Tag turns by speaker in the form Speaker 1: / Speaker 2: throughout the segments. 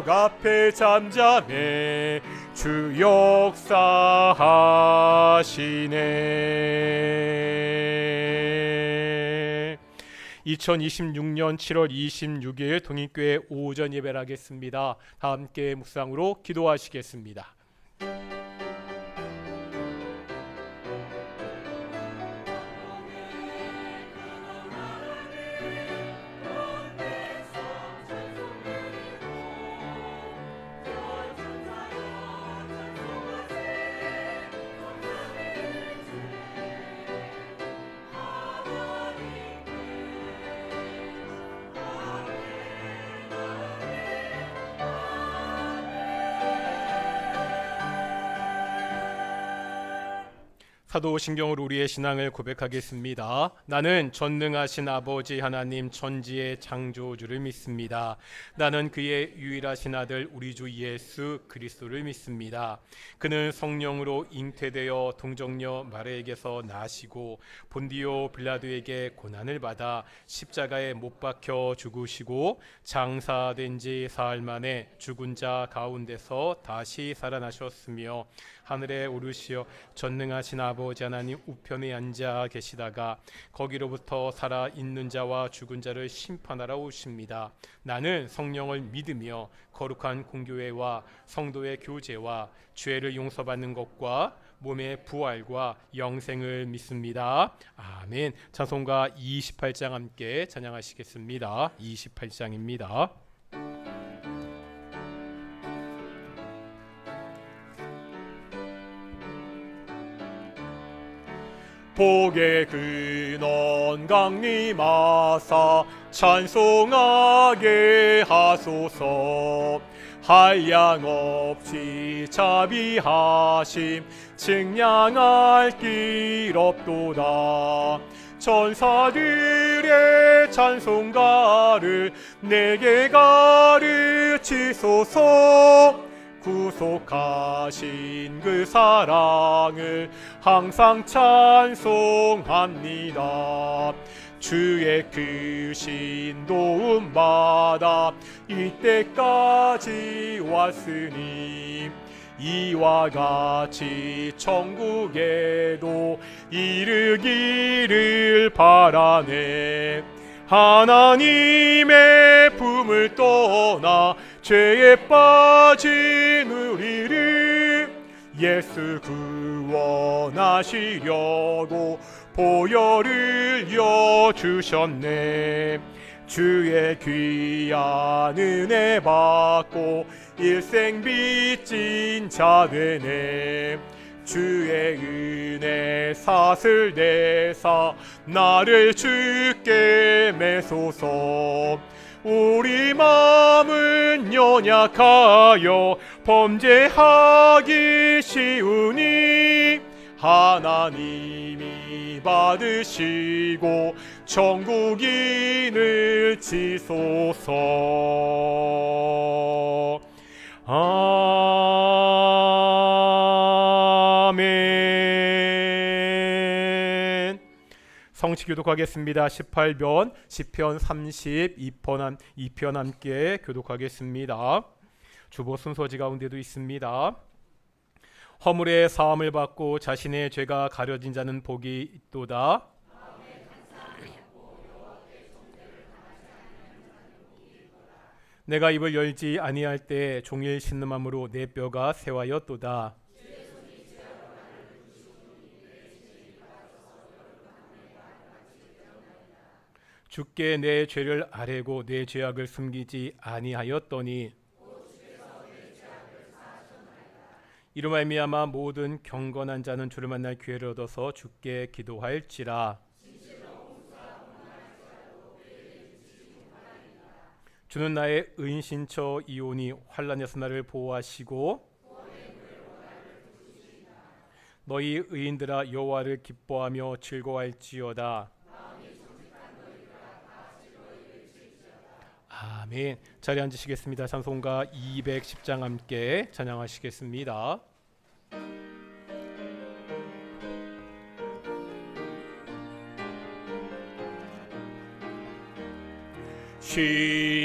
Speaker 1: 벽 앞에 잠잠해 주 역사하시네. 2026년 7월 26일 동인교회 오전 예배를 하겠습니다. 다 함께 묵상으로 기도하시겠습니다. 사도신경으로 우리의 신앙을 고백하겠습니다. 나는 전능하신 아버지 하나님 천지의 창조주를 믿습니다. 나는 그의 유일하신 아들 우리 주 예수 그리스도를 믿습니다. 그는 성령으로 잉태되어 동정녀 마리아에게서 나시고 본디오 빌라도에게 고난을 받아 십자가에 못 박혀 죽으시고 장사된 지 사흘 만에 죽은 자 가운데서 다시 살아나셨으며 하늘에 오르시어 전능하신 아버지 하나님 우편에 앉아 계시다가 거기로부터 살아있는 자와 죽은 자를 심판하러 오십니다. 나는 성령을 믿으며 거룩한 공교회와 성도의 교제와 죄를 용서받는 것과 몸의 부활과 영생을 믿습니다. 아멘. 찬송가 28장 함께 찬양하시겠습니다. 28장입니다. 복의 근원 강림하사 찬송하게 하소서. 한량없이 자비하심 측량할 길 없도다. 천사들의 찬송가를 내게 가르치소서. 구속하신 그 사랑을 항상 찬송합니다. 주의 크신 도움 받아 이때까지 왔으니 이와 같이 천국에도 이르기를 바라네. 하나님의 품을 떠나 죄에 빠진 우리를 예수 구원하시려고 보혈을 여주셨네. 주의 귀한 은혜 받고 일생 빚진 자 되네. 주의 은혜 사슬 대사 나를 주께 매소서. 우리 마음은 연약하여 범죄하기 쉬우니 하나님이 받으시고 천국인을 지소서. 아멘. 성시 교독하겠습니다. 18편 시편 32편 함께 교독하겠습니다. 주보 순서지 가운데도 있습니다. 허물의 사함을 받고 자신의 죄가 가려진 자는 복이 있도다. 내가 입을 열지 아니할 때 종일 신음함으로 내 뼈가 새하였도다. 주께 내 죄를 아뢰고 내 죄악을 숨기지 아니하였더니 이로 말미암아 모든 경건한 자는 주를 만날 기회를 얻어서 주께 기도할지라. 주는 나의 은신처 이오니 환난에서 나를 보호하시고 너희 의인들아 여호와를 기뻐하며 즐거워할지어다. 아멘. 자리에 앉으시겠습니다. 찬송가 210장 함께 찬양하시겠습니다.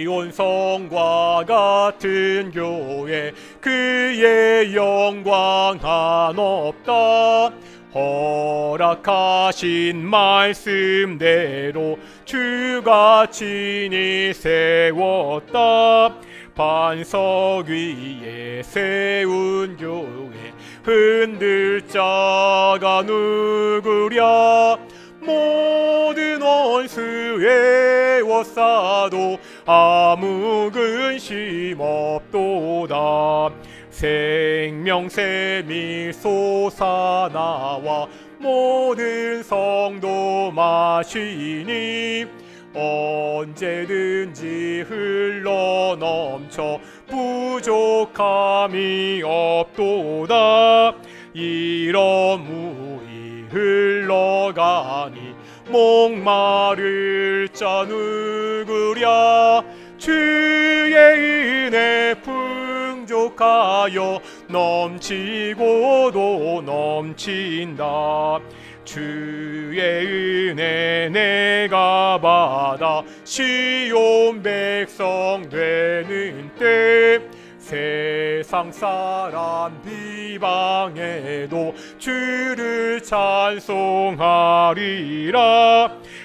Speaker 1: 시온성과 같은 교회 그의 영광 한없다. 허락하신 말씀대로 주가 친히 세웠다. 반석 위에 세운 교회 흔들 자가 누구랴. 모든 원수에 워싸도 아무 근심 없도다. 생명샘이 솟아나와 모든 성도 마시니 언제든지 흘러넘쳐 부족함이 없도다. 이런 물이 흘러가니 목마를 자 누구랴. 주의 은혜 풍족하여 넘치고도 넘친다. 주의 은혜 내가 받아 시온 백성 되는 때 세상 사람 비방해도 주를 찬송하리라.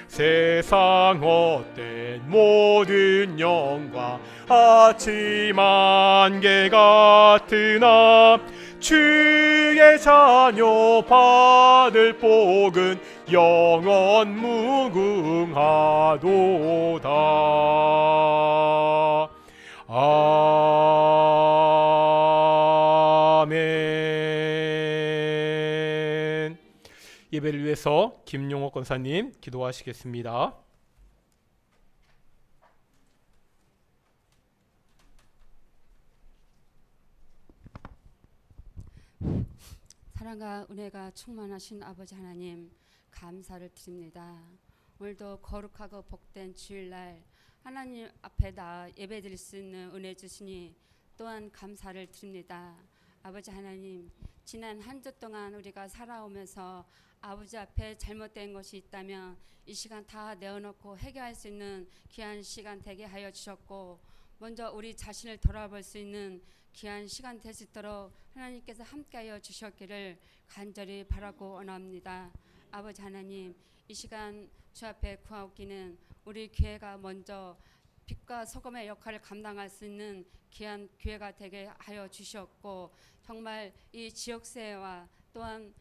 Speaker 1: 세상 헛된 모든 영광 아침 안개 같으나 주의 자녀 받을 복은 영원 무궁하도다. 아멘. 예배를 위해서 김용옥 권사님 기도하시겠습니다.
Speaker 2: 사랑과 은혜가 충만하신 아버지 하나님, 감사를 드립니다. 오늘도 거룩하고 복된 주일날 하나님 앞에 나아 예배드릴 수 있는 은혜 주시니 또한 감사를 드립니다. 아버지 하나님, 지난 한 주 동안 우리가 살아오면서 아버지 앞에 잘못된 것이 있다면 이 시간 다 내어놓고 해결할 수 있는 귀한 시간 되게 하여 주셨고, 먼저 우리 자신을 돌아볼 수 있는 귀한 시간 될 수 있도록 하나님께서 함께하여 주셨기를 간절히 바라고 원합니다. 아버지 하나님, 이 시간 주 앞에 구하옵기는 우리 교회가 먼저 빛과 소금의 역할을 감당할 수 있는 귀한 교회가 되게 하여 주셨고, 정말 이 지역사회와 또한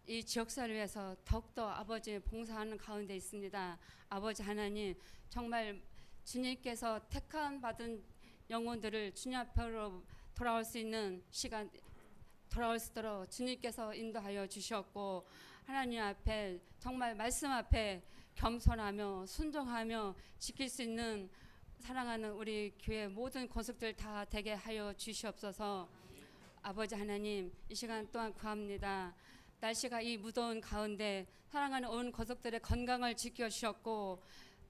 Speaker 2: 이 지역사회를 위해서 더욱더 아버지 봉사하는 가운데 있습니다. 아버지 하나님, 정말 주님께서 택한 받은 영혼들을 주님 앞으로 돌아올 수 있는 시간, 돌아올 수 있도록 주님께서 인도하여 주셨고, 하나님 앞에 정말 말씀 앞에 겸손하며 순종하며 지킬 수 있는 사랑하는 우리 교회 모든 권속들 다 되게 하여 주시옵소서. 아버지 하나님, 이 시간 또한 구합니다. 날씨가 이 무더운 가운데 사랑하는 온 권속들의 건강을 지켜주셨고,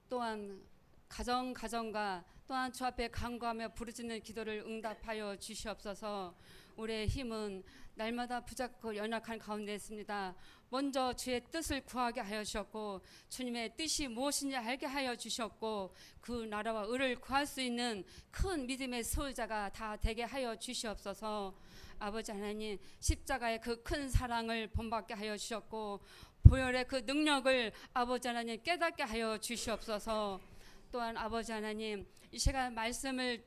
Speaker 2: 또한 가정과 또한 주 앞에 간구하며 부르짖는 기도를 응답하여 주시옵소서. 우리의 힘은 날마다 부족하고 연약한 가운데 있습니다. 먼저 주의 뜻을 구하게 하여 주셨고, 주님의 뜻이 무엇인지 알게 하여 주셨고, 그 나라와 의를 구할 수 있는 큰 믿음의 소유자가 다 되게 하여 주시옵소서. 아버지 하나님, 십자가의 그 큰 사랑을 본받게 하여 주셨고, 보혈의 그 능력을 아버지 하나님 깨닫게 하여 주시옵소서. 또한 아버지 하나님, 이 시간 말씀을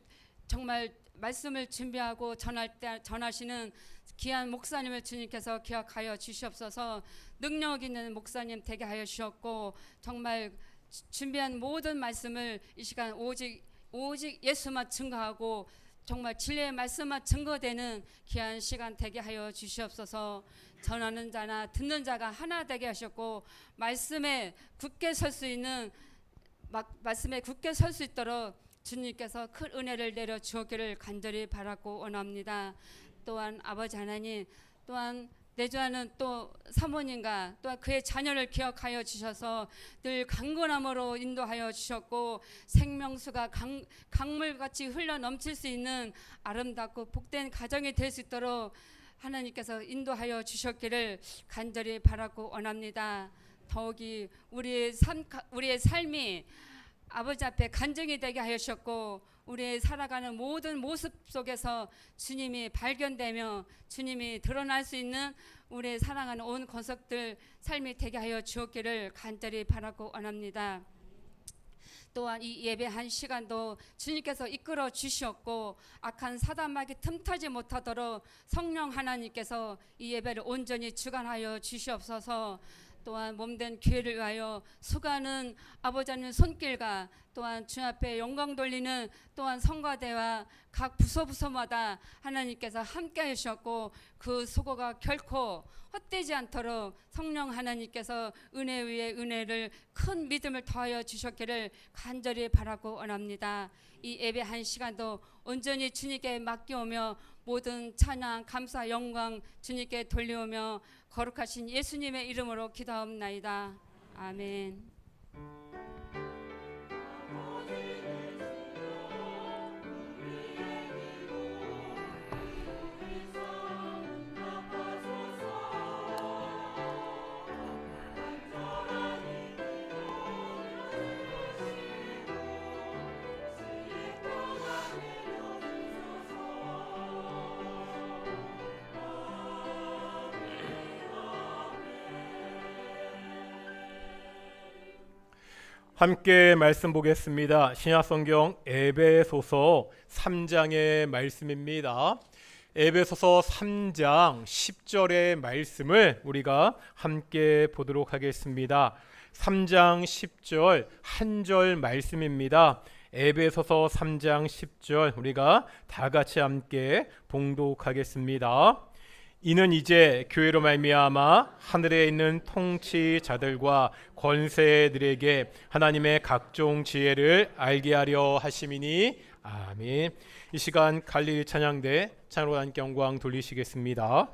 Speaker 2: 준비하고 전하시는 귀한 목사님을 주님께서 기억하여 주시옵소서. 능력 있는 목사님 되게 하여 주셨고, 정말 준비한 모든 말씀을 이 시간 오직 예수만 증거하고 정말 진리의 말씀만 증거되는 귀한 시간 되게 하여 주시옵소서. 전하는 자나 듣는 자가 하나 되게 하셨고, 말씀에 굳게 설 수 있도록 주님께서 큰 은혜를 내려 주었기를 간절히 바라고 원합니다. 또한 아버지 하나님, 또한 내주하는 또 사모님과 또한 그의 자녀를 기억하여 주셔서 늘 강건함으로 인도하여 주셨고, 생명수가 강물같이 흘러 넘칠 수 있는 아름답고 복된 가정이 될 수 있도록 하나님께서 인도하여 주셨기를 간절히 바라고 원합니다. 더욱이 우리의 삶이 아버지 앞에 간증이 되게 하셨고 우리의 살아가는 모든 모습 속에서 주님이 발견되며 주님이 드러날 수 있는 우리의 사랑하는 온 권속들 삶이 되게 하여 주옵기를 간절히 바라고 원합니다. 또한 이 예배 한 시간도 주님께서 이끌어 주셨고 악한 사단마귀 틈타지 못하도록 성령 하나님께서 이 예배를 온전히 주관하여 주시옵소서. 또한 몸된 교회를 위하여 수고하는 아버지 하나님 손길과 또한 주 앞에 영광 돌리는 또한 성가대와 각 부서마다 하나님께서 함께 하셨고 그 수고가 결코 헛되지 않도록 성령 하나님께서 은혜 위에 은혜를 큰 믿음을 더하여 주셨기를 간절히 바라고 원합니다. 이 예배 한 시간도 온전히 주님께 맡겨오며 모든 찬양 감사 영광 주님께 돌려오며 거룩하신 예수님의 이름으로 기도하옵나이다. 아멘.
Speaker 1: 함께 말씀 보겠습니다. 신약성경 에베소서 3장의 말씀입니다. 에베소서 3장 10절의 말씀을 우리가 함께 보도록 하겠습니다. 3장 10절 한 절 말씀입니다. 에베소서 3장 10절 우리가 다 같이 함께 봉독하겠습니다. 이는 이제 교회로 말미암아 하늘에 있는 통치자들과 권세들에게 하나님의 각종 지혜를 알게 하려 하심이니 아멘. 이 시간 갈릴리 찬양대 찬양으로 함께 영광 돌리시겠습니다.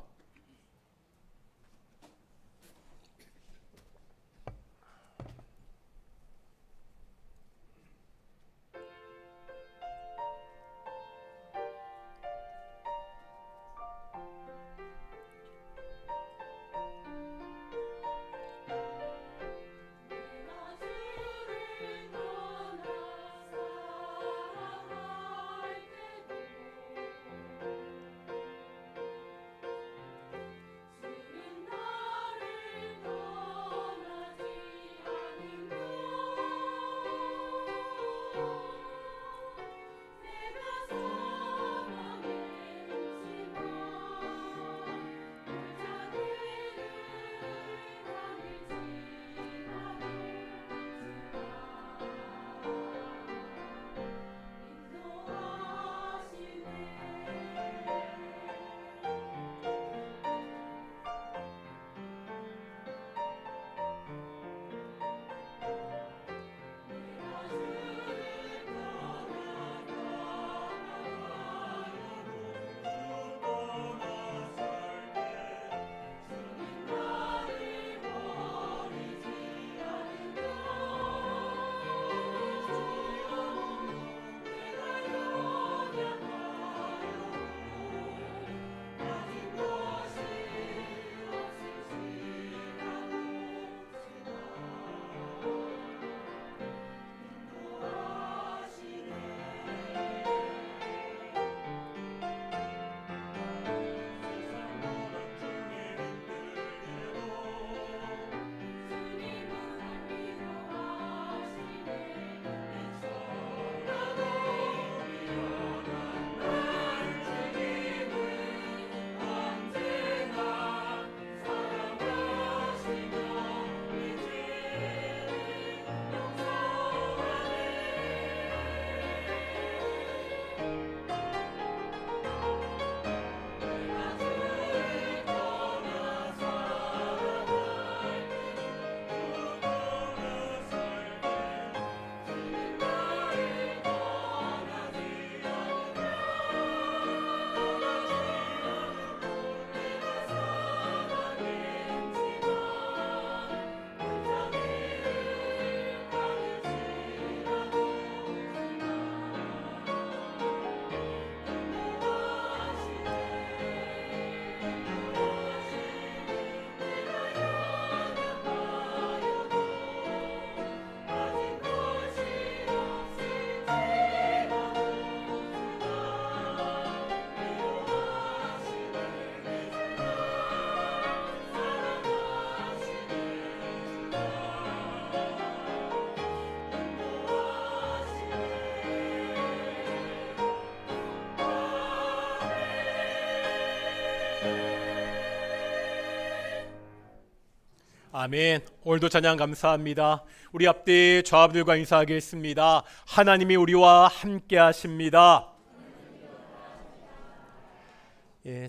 Speaker 1: 아멘. 오늘도 찬양 감사합니다. 우리 앞뒤 좌우들과 인사하겠습니다. 하나님이 우리와 함께 하십니다.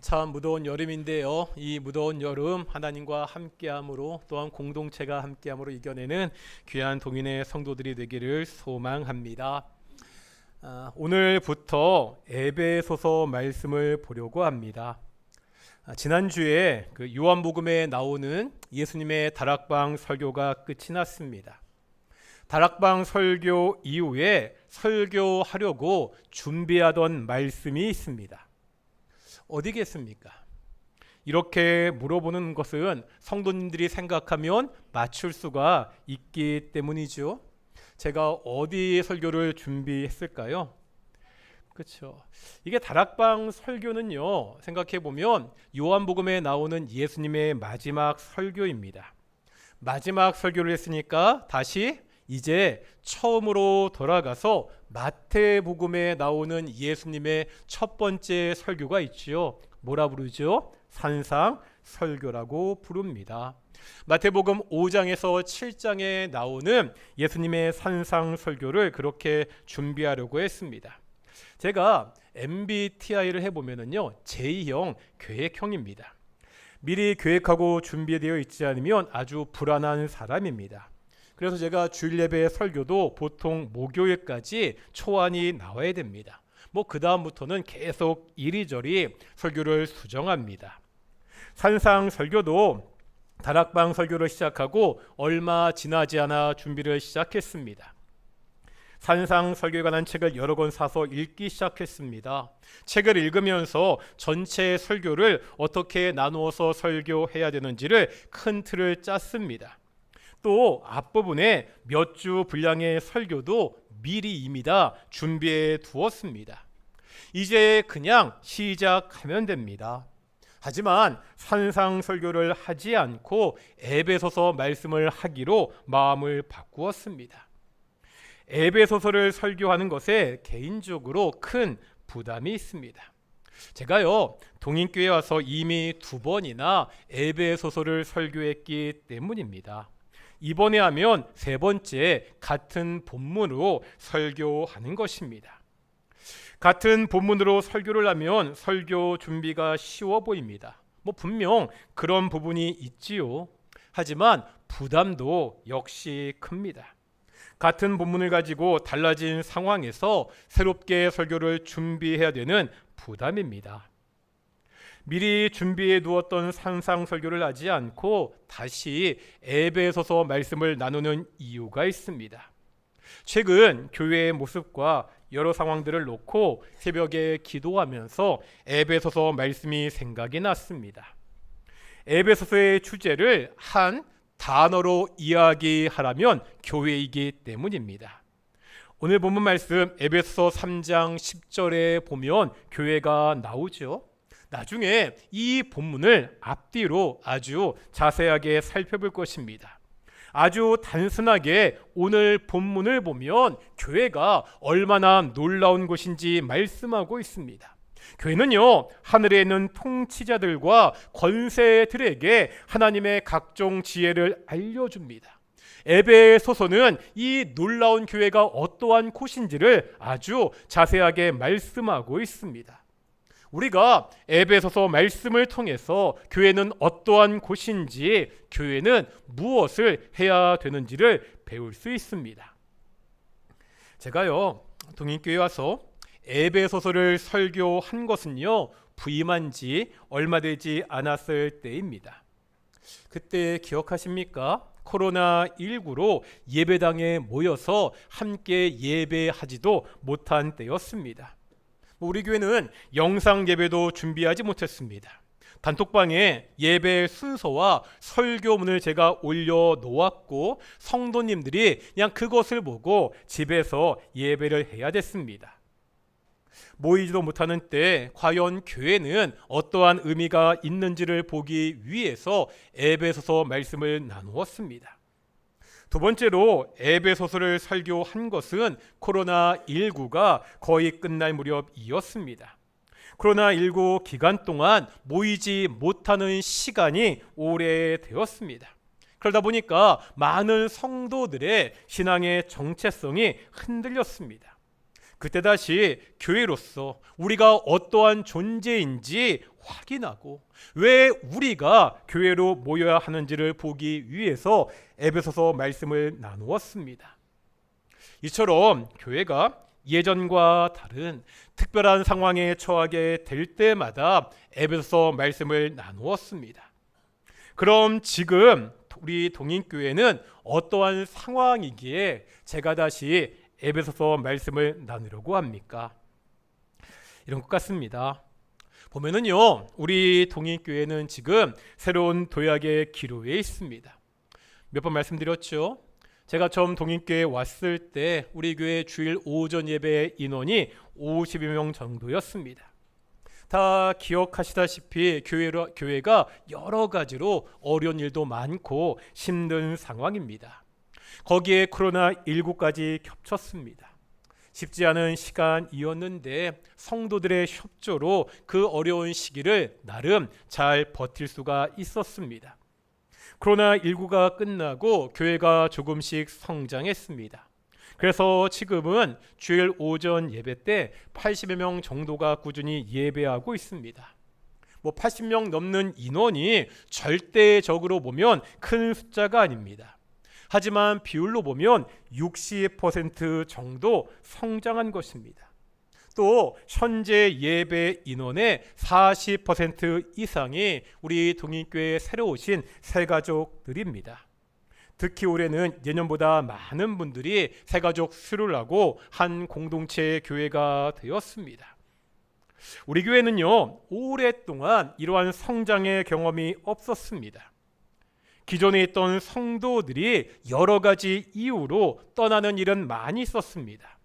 Speaker 1: 참 무더운 여름인데요. 이 무더운 여름 하나님과 함께함으로 또한 공동체가 함께함으로 이겨내는 귀한 동인의 성도들이 되기를 소망합니다. 오늘부터 에베소서 말씀을 보려고 합니다. 지난주에 그 요한복음에 나오는 예수님의 다락방 설교가 끝이 났습니다. 다락방 설교 이후에 설교하려고 준비하던 말씀이 있습니다. 어디겠습니까? 이렇게 물어보는 것은 성도님들이 생각하면 맞출 수가 있기 때문이죠. 제가 어디 설교를 준비했을까요? 그렇죠. 이게 다락방 설교는요, 생각해 보면 요한복음에 나오는 예수님의 마지막 설교입니다. 마지막 설교를 했으니까 다시 이제 처음으로 돌아가서 마태복음에 나오는 예수님의 첫 번째 설교가 있지요. 뭐라 부르죠? 산상 설교라고 부릅니다. 마태복음 5장에서 7장에 나오는 예수님의 산상 설교를 그렇게 준비하려고 했습니다. 제가 MBTI를 해보면은요, J형 계획형입니다. 미리 계획하고 준비되어 있지 않으면 아주 불안한 사람입니다. 그래서 제가 주일 예배 설교도 보통 목요일까지 초안이 나와야 됩니다. 그 다음부터는 계속 이리저리 설교를 수정합니다. 산상 설교도 다락방 설교를 시작하고 얼마 지나지 않아 준비를 시작했습니다. 산상 설교에 관한 책을 여러 권 사서 읽기 시작했습니다. 책을 읽으면서 전체 설교를 어떻게 나누어서 설교해야 되는지를 큰 틀을 짰습니다. 또 앞부분에 몇 주 분량의 설교도 미리 이미 다 준비해 두었습니다. 이제 그냥 시작하면 됩니다. 하지만 산상 설교를 하지 않고 에베소서 말씀을 하기로 마음을 바꾸었습니다. 에베소서를 설교하는 것에 개인적으로 큰 부담이 있습니다. 제가요, 동인교회에 와서 이미 2번이나 에베소서를 설교했기 때문입니다. 이번에 하면 3번째 같은 본문으로 설교하는 것입니다. 같은 본문으로 설교를 하면 설교 준비가 쉬워 보입니다. 분명 그런 부분이 있지요. 하지만 부담도 역시 큽니다. 같은 본문을 가지고 달라진 상황에서 새롭게 설교를 준비해야 되는 부담입니다. 미리 준비해 두었던 산상 설교를 하지 않고 다시 에베소서 말씀을 나누는 이유가 있습니다. 최근 교회의 모습과 여러 상황들을 놓고 새벽에 기도하면서 에베소서 말씀이 생각이 났습니다. 에베소서의 주제를 한 단어로 이야기하라면 교회이기 때문입니다. 오늘 본문 말씀 에베소서 3장 10절에 보면 교회가 나오죠. 나중에 이 본문을 앞뒤로 아주 자세하게 살펴볼 것입니다. 아주 단순하게 오늘 본문을 보면 교회가 얼마나 놀라운 곳인지 말씀하고 있습니다. 교회는요, 하늘에 있는 통치자들과 권세들에게 하나님의 각종 지혜를 알려줍니다. 에베소서는 이 놀라운 교회가 어떠한 곳인지를 아주 자세하게 말씀하고 있습니다. 우리가 에베소서 말씀을 통해서 교회는 어떠한 곳인지, 교회는 무엇을 해야 되는지를 배울 수 있습니다. 제가요, 동인교회에 와서 에베소서를 설교한 것은요, 부임한 지 얼마 되지 않았을 때입니다. 그때 기억하십니까? 코로나19로 예배당에 모여서 함께 예배하지도 못한 때였습니다. 우리 교회는 영상 예배도 준비하지 못했습니다. 단톡방에 예배 순서와 설교문을 제가 올려놓았고 성도님들이 그냥 그것을 보고 집에서 예배를 해야 됐습니다. 모이지도 못하는 때 과연 교회는 어떠한 의미가 있는지를 보기 위해서 에베소서 말씀을 나누었습니다. 두 번째로 에베소서를 설교한 것은 코로나19가 거의 끝날 무렵이었습니다. 코로나19 기간 동안 모이지 못하는 시간이 오래되었습니다. 그러다 보니까 많은 성도들의 신앙의 정체성이 흔들렸습니다. 그때 다시 교회로서 우리가 어떠한 존재인지 확인하고 왜 우리가 교회로 모여야 하는지를 보기 위해서 에베소서 말씀을 나누었습니다. 이처럼 교회가 예전과 다른 특별한 상황에 처하게 될 때마다 에베소서 말씀을 나누었습니다. 그럼 지금 우리 동인교회는 어떠한 상황이기에 제가 다시 에베소서 말씀을 나누려고 합니까? 이런 것 같습니다. 보면은요, 우리 동인교회는 지금 새로운 도약의 기로에 있습니다. 몇 번 말씀드렸죠? 제가 처음 동인교회에 왔을 때 우리 교회 주일 오전 예배 인원이 50여 명 정도였습니다. 다 기억하시다시피 교회가 여러 가지로 어려운 일도 많고 힘든 상황입니다. 거기에 코로나19까지 겹쳤습니다. 쉽지 않은 시간이었는데 성도들의 협조로 그 어려운 시기를 나름 잘 버틸 수가 있었습니다. 코로나19가 끝나고 교회가 조금씩 성장했습니다. 그래서 지금은 주일 오전 예배 때 80여 명 정도가 꾸준히 예배하고 있습니다. 80명 넘는 인원이 절대적으로 보면 큰 숫자가 아닙니다. 하지만 비율로 보면 60% 정도 성장한 것입니다. 또 현재 예배 인원의 40% 이상이 우리 동인교회에 새로 오신 새가족들입니다. 특히 올해는 예년보다 많은 분들이 새가족 수를 하고 한 공동체의 교회가 되었습니다. 우리 교회는요, 오랫동안 이러한 성장의 경험이 없었습니다. 기존에 있던 성도들이 여러 가지 이유로 떠나는 일은 많이 있었습니다.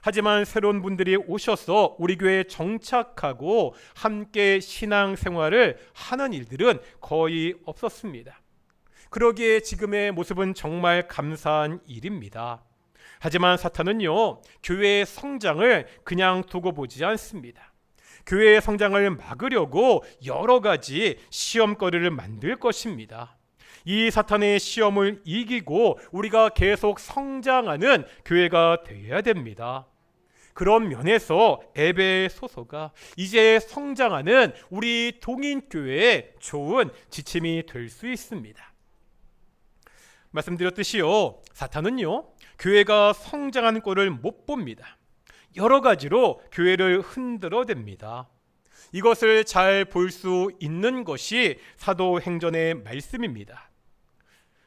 Speaker 1: 하지만 새로운 분들이 오셔서 우리 교회에 정착하고 함께 신앙생활을 하는 일들은 거의 없었습니다. 그러기에 지금의 모습은 정말 감사한 일입니다. 하지만 사탄은요, 교회의 성장을 그냥 두고 보지 않습니다. 교회의 성장을 막으려고 여러 가지 시험거리를 만들 것입니다. 이 사탄의 시험을 이기고 우리가 계속 성장하는 교회가 되어야 됩니다. 그런 면에서 에베소서가 이제 성장하는 우리 동인교회의 좋은 지침이 될 수 있습니다. 말씀드렸듯이요, 사탄은요, 교회가 성장하는 꼴을 못 봅니다. 여러 가지로 교회를 흔들어댑니다. 이것을 잘 볼 수 있는 것이 사도행전의 말씀입니다.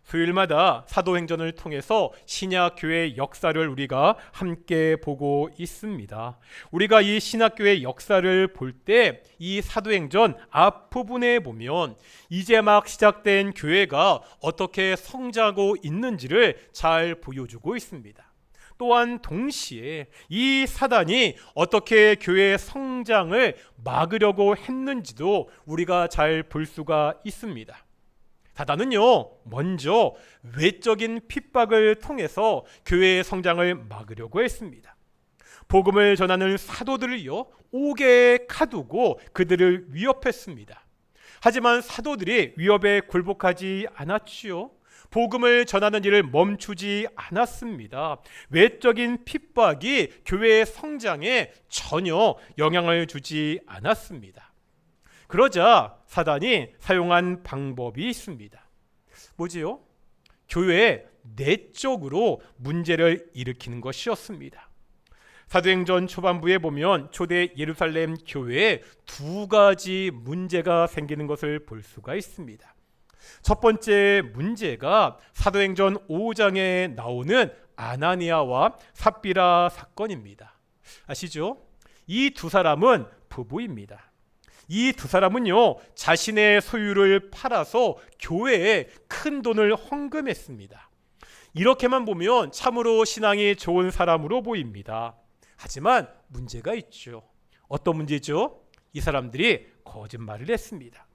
Speaker 1: 수요일마다 사도행전을 통해서 신약교회의 역사를 우리가 함께 보고 있습니다. 우리가 이 신약교회의 역사를 볼 때 이 사도행전 앞부분에 보면 이제 막 시작된 교회가 어떻게 성장하고 있는지를 잘 보여주고 있습니다. 또한 동시에 이 사단이 어떻게 교회의 성장을 막으려고 했는지도 우리가 잘 볼 수가 있습니다. 사단은요, 먼저 외적인 핍박을 통해서 교회의 성장을 막으려고 했습니다. 복음을 전하는 사도들을요, 옥에 가두고 그들을 위협했습니다. 하지만 사도들이 위협에 굴복하지 않았지요. 복음을 전하는 일을 멈추지 않았습니다. 외적인 핍박이 교회의 성장에 전혀 영향을 주지 않았습니다. 그러자 사단이 사용한 방법이 있습니다. 뭐지요? 교회의 내적으로 문제를 일으키는 것이었습니다. 사도행전 초반부에 보면 초대 예루살렘 교회에 두 가지 문제가 생기는 것을 볼 수가 있습니다. 첫 번째 문제가 사도행전 5장에 나오는 아나니아와 삽비라 사건입니다. 아시죠? 이 두 사람은 부부입니다. 이 두 사람은요, 자신의 소유를 팔아서 교회에 큰 돈을 헌금했습니다. 이렇게만 보면 참으로 신앙이 좋은 사람으로 보입니다. 하지만 문제가 있죠. 어떤 문제죠? 이 사람들이 거짓말을 했습니다.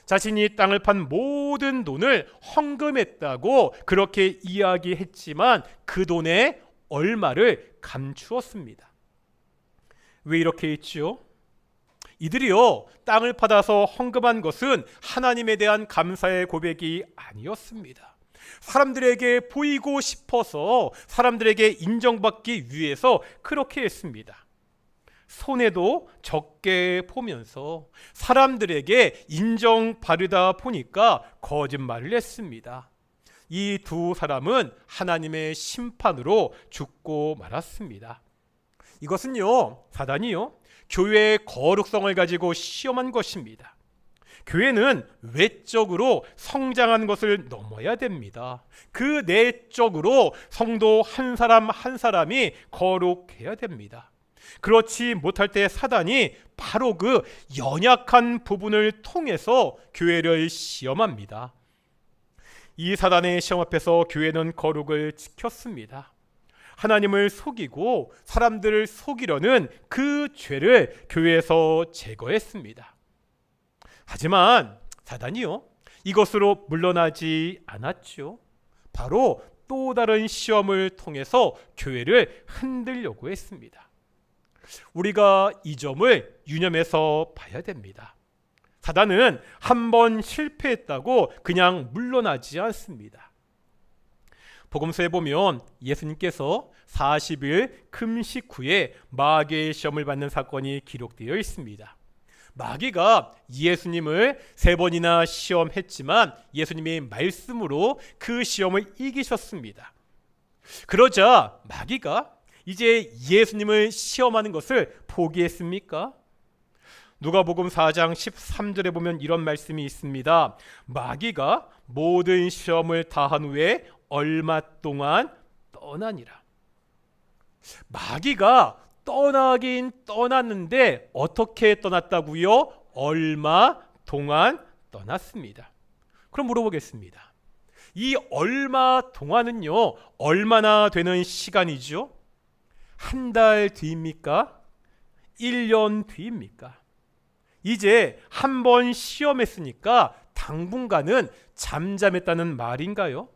Speaker 1: 자신이 땅을 판 모든 돈을 헌금했다고 그렇게 이야기했지만 그 돈의 얼마를 감추었습니다. 왜 이렇게 했지요? 이들이요 땅을 받아서 헌금한 것은 하나님에 대한 감사의 고백이 아니었습니다. 사람들에게 보이고 싶어서, 사람들에게 인정받기 위해서 그렇게 했습니다. 손해도 적게 보면서 사람들에게 인정받으다 보니까 거짓말을 했습니다. 이 두 사람은 하나님의 심판으로 죽고 말았습니다. 이것은요, 사단이요, 교회의 거룩성을 가지고 시험한 것입니다. 교회는 외적으로 성장한 것을 넘어야 됩니다. 그 내적으로 성도 한 사람 한 사람이 거룩해야 됩니다. 그렇지 못할 때 사단이 바로 그 연약한 부분을 통해서 교회를 시험합니다. 이 사단의 시험 앞에서 교회는 거룩을 지켰습니다. 하나님을 속이고 사람들을 속이려는 그 죄를 교회에서 제거했습니다. 하지만 사단이요, 이것으로 물러나지 않았죠. 바로 또 다른 시험을 통해서 교회를 흔들려고 했습니다. 우리가 이 점을 유념해서 봐야 됩니다. 사단은 한 번 실패했다고 그냥 물러나지 않습니다. 복음서에 보면 예수님께서 40일 금식 후에 마귀의 시험을 받는 사건이 기록되어 있습니다. 마귀가 예수님을 3번이나 시험했지만 예수님이 말씀으로 그 시험을 이기셨습니다. 그러자 마귀가 이제 예수님을 시험하는 것을 포기했습니까? 누가복음 4장 13절에 보면 이런 말씀이 있습니다. 마귀가 모든 시험을 다한 후에 얼마 동안 떠나니라. 마귀가 떠나긴 떠났는데 어떻게 떠났다고요? 얼마 동안 떠났습니다. 그럼 물어보겠습니다. 이 얼마 동안은요, 얼마나 되는 시간이죠? 한 달 뒤입니까? 1년 뒤입니까? 이제 한 번 시험했으니까 당분간은 잠잠했다는 말인가요?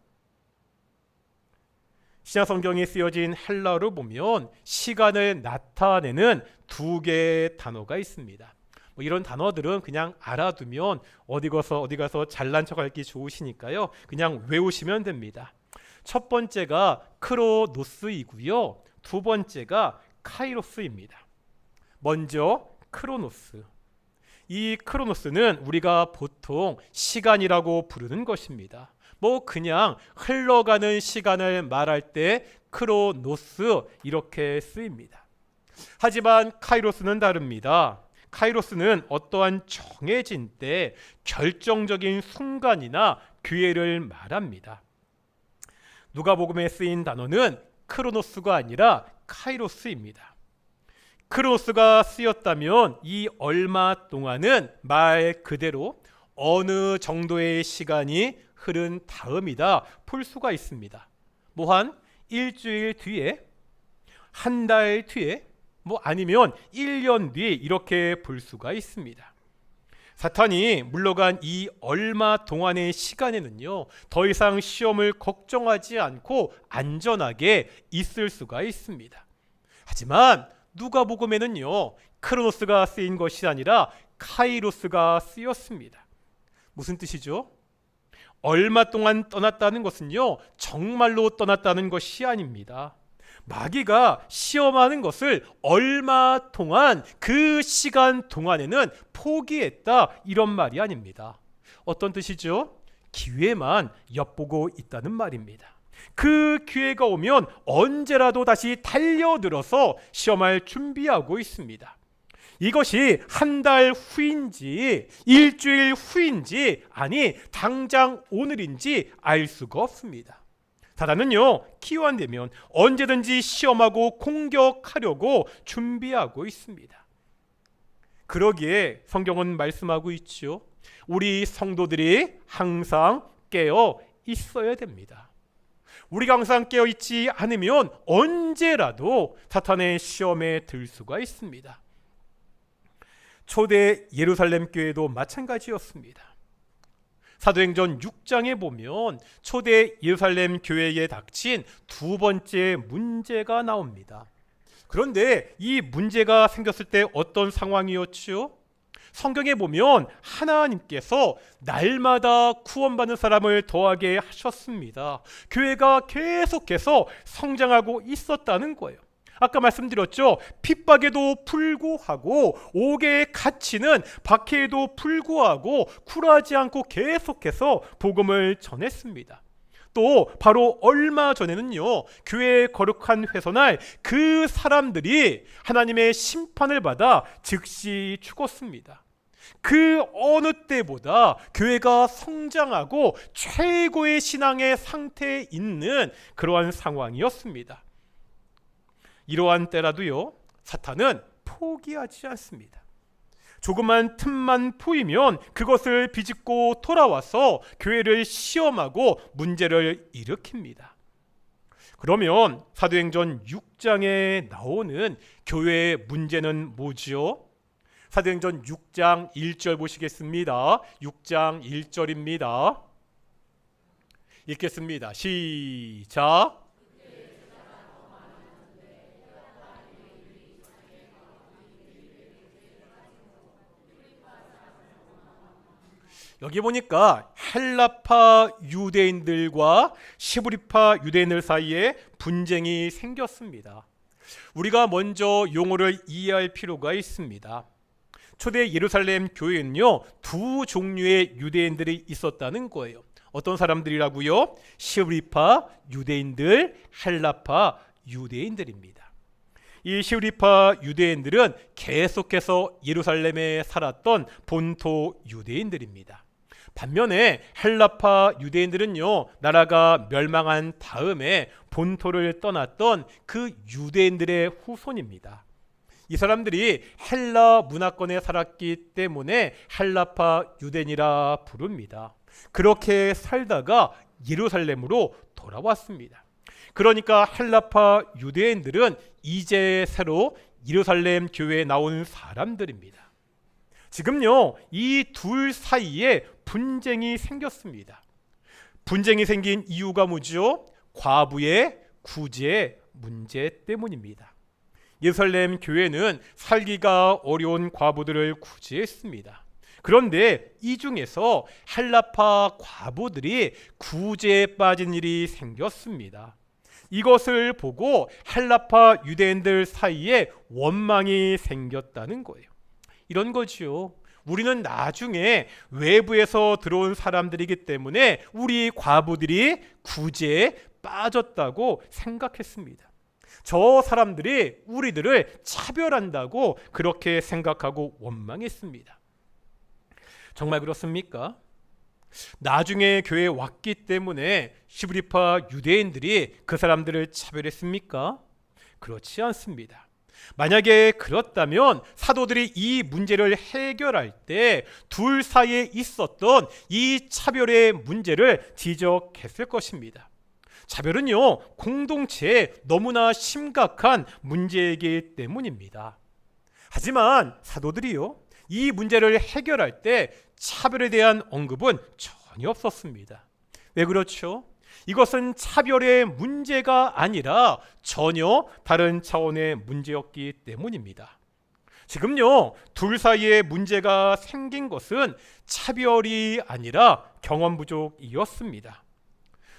Speaker 1: 신약성경에 쓰여진 헬라어를 보면 시간을 나타내는 2개의 단어가 있습니다. 이런 단어들은 그냥 알아두면 어디 가서 잘난 척하기 좋으시니까요, 그냥 외우시면 됩니다. 첫 번째가 크로노스이고요, 두 번째가 카이로스입니다. 먼저 크로노스. 이 크로노스는 우리가 보통 시간이라고 부르는 것입니다. 그냥 흘러가는 시간을 말할 때 크로노스 이렇게 쓰입니다. 하지만 카이로스는 다릅니다. 카이로스는 어떠한 정해진 때 결정적인 순간이나 기회를 말합니다. 누가복음에 쓰인 단어는 크로노스가 아니라 카이로스입니다. 크로노스가 쓰였다면 이 얼마 동안은 말 그대로 어느 정도의 시간이 흐른 다음이다 풀 수가 있습니다. 한 일주일 뒤에, 한 달 뒤에, 아니면 1년 뒤에 이렇게 볼 수가 있습니다. 사탄이 물러간 이 얼마 동안의 시간에는요, 더 이상 시험을 걱정하지 않고 안전하게 있을 수가 있습니다. 하지만 누가복음에는요, 크로노스가 쓰인 것이 아니라 카이로스가 쓰였습니다. 무슨 뜻이죠? 얼마 동안 떠났다는 것은요, 정말로 떠났다는 것이 아닙니다. 마귀가 시험하는 것을 얼마 동안, 그 시간 동안에는 포기했다, 이런 말이 아닙니다. 어떤 뜻이죠? 기회만 엿보고 있다는 말입니다. 그 기회가 오면 언제라도 다시 달려들어서 시험할 준비하고 있습니다. 이것이 한 달 후인지 일주일 후인지, 아니 당장 오늘인지 알 수가 없습니다. 사단은요, 기회가 되면 언제든지 시험하고 공격하려고 준비하고 있습니다. 그러기에 성경은 말씀하고 있죠. 우리 성도들이 항상 깨어 있어야 됩니다. 우리가 항상 깨어 있지 않으면 언제라도 사탄의 시험에 들 수가 있습니다. 초대 예루살렘 교회도 마찬가지였습니다. 사도행전 6장에 보면 초대 예루살렘 교회에 닥친 두 번째 문제가 나옵니다. 그런데 이 문제가 생겼을 때 어떤 상황이었죠? 성경에 보면 하나님께서 날마다 구원받는 사람을 더하게 하셨습니다. 교회가 계속해서 성장하고 있었다는 거예요. 아까 말씀드렸죠. 핍박에도 불구하고 옥에 갇히는 박해에도 불구하고 굴하지 않고 계속해서 복음을 전했습니다. 또 바로 얼마 전에는요, 교회의 거룩한 훼손할 그 사람들이 하나님의 심판을 받아 즉시 죽었습니다. 그 어느 때보다 교회가 성장하고 최고의 신앙의 상태에 있는 그러한 상황이었습니다. 이러한 때라도요, 사탄은 포기하지 않습니다. 조그만 틈만 보이면 그것을 비집고 돌아와서 교회를 시험하고 문제를 일으킵니다. 그러면 사도행전 6장에 나오는 교회의 문제는 뭐지요? 사도행전 6장 1절 보시겠습니다. 6장 1절입니다. 읽겠습니다. 시작. 여기 보니까 헬라파 유대인들과 시브리파 유대인들 사이에 분쟁이 생겼습니다. 우리가 먼저 용어를 이해할 필요가 있습니다. 초대 예루살렘 교회는요, 두 종류의 유대인들이 있었다는 거예요. 어떤 사람들이라고요? 시브리파 유대인들, 헬라파 유대인들입니다. 이 시브리파 유대인들은 계속해서 예루살렘에 살았던 본토 유대인들입니다. 반면에 헬라파 유대인들은요, 나라가 멸망한 다음에 본토를 떠났던 그 유대인들의 후손입니다. 이 사람들이 헬라 문화권에 살았기 때문에 헬라파 유대인이라 부릅니다. 그렇게 살다가 예루살렘으로 돌아왔습니다. 그러니까 헬라파 유대인들은 이제 새로 예루살렘 교회에 나온 사람들입니다. 지금요, 이 둘 사이에 분쟁이 생겼습니다. 분쟁이 생긴 이유가 뭐죠? 과부의 구제 문제 때문입니다. 예루살렘 교회는 살기가 어려운 과부들을 구제했습니다. 그런데 이 중에서 헬라파 과부들이 구제에 빠진 일이 생겼습니다. 이것을 보고 헬라파 유대인들 사이에 원망이 생겼다는 거예요. 이런 거지요. 우리는 나중에 외부에서 들어온 사람들이기 때문에 우리 과부들이 구제에 빠졌다고 생각했습니다. 저 사람들이 우리들을 차별한다고 그렇게 생각하고 원망했습니다. 정말 그렇습니까? 나중에 교회에 왔기 때문에 시브리파 유대인들이 그 사람들을 차별했습니까? 그렇지 않습니다. 만약에 그렇다면 사도들이 이 문제를 해결할 때 둘 사이에 있었던 이 차별의 문제를 지적했을 것입니다. 차별은요, 공동체에 너무나 심각한 문제이기 때문입니다. 하지만 사도들이요, 이 문제를 해결할 때 차별에 대한 언급은 전혀 없었습니다. 왜 그렇죠? 이것은 차별의 문제가 아니라 전혀 다른 차원의 문제였기 때문입니다. 지금요, 둘 사이에 문제가 생긴 것은 차별이 아니라 경험 부족이었습니다.